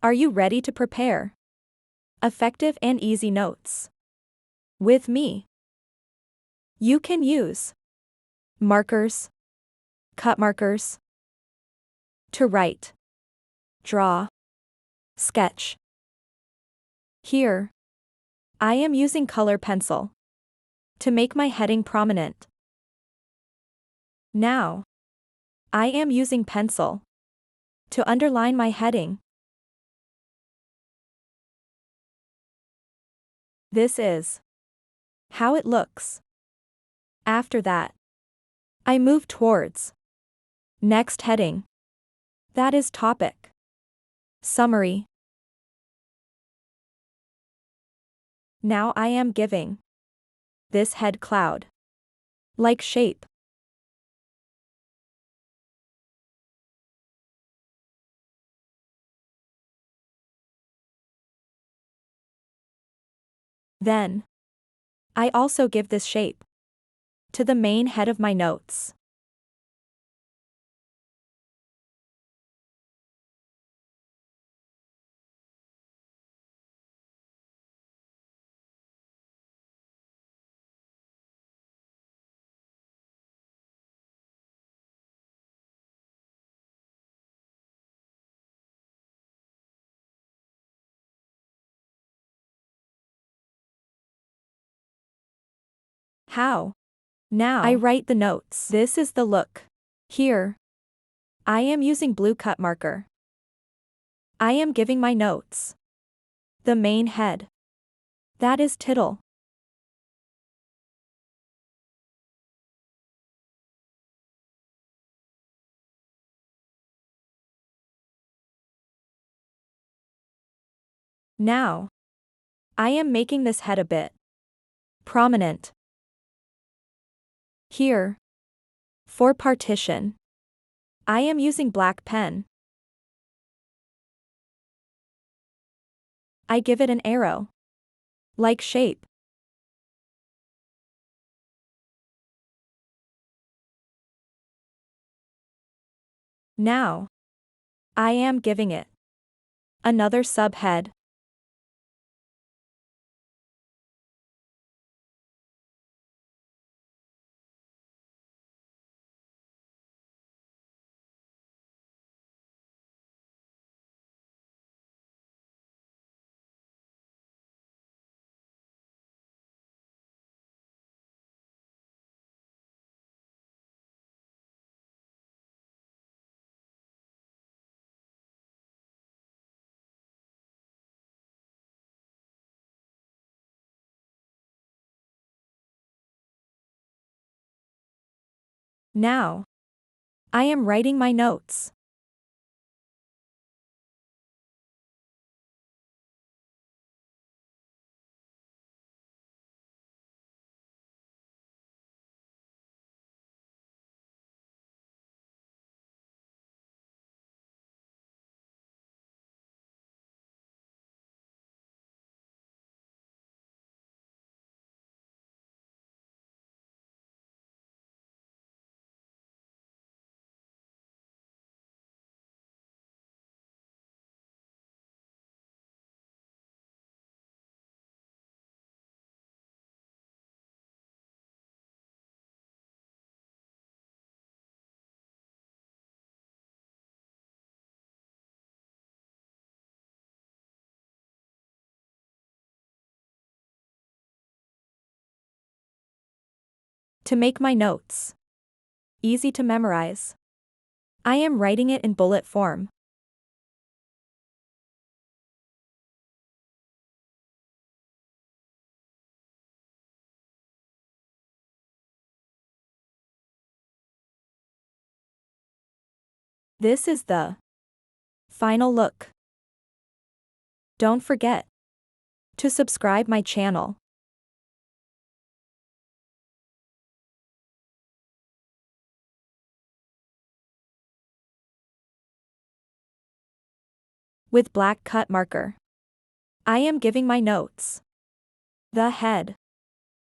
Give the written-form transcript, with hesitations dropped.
Are you ready to prepare effective and easy notes with me? You can use markers, cut markers, to write, draw, sketch. Here, I am using color pencil to make my heading prominent. Now, I am using pencil to underline my heading. This is how it looks. After that, I move towards next heading. That is topic. Summary. Now I am giving this head cloud like shape. Then, I also give this shape to the main head of my notes. How? Now, I write the notes. This is the look. Here, I am using blue cut marker. I am giving my notes the main head. That is title. Now, I am making this head a bit prominent. Here, for partition, I am using black pen. I give it an arrow like shape. Now, I am giving it another subhead. Now, I am writing my notes. To make my notes easy to memorize, I am writing it in bullet form. This is the final look. Don't forget to subscribe my channel. With black cut marker, I am giving my notes the head.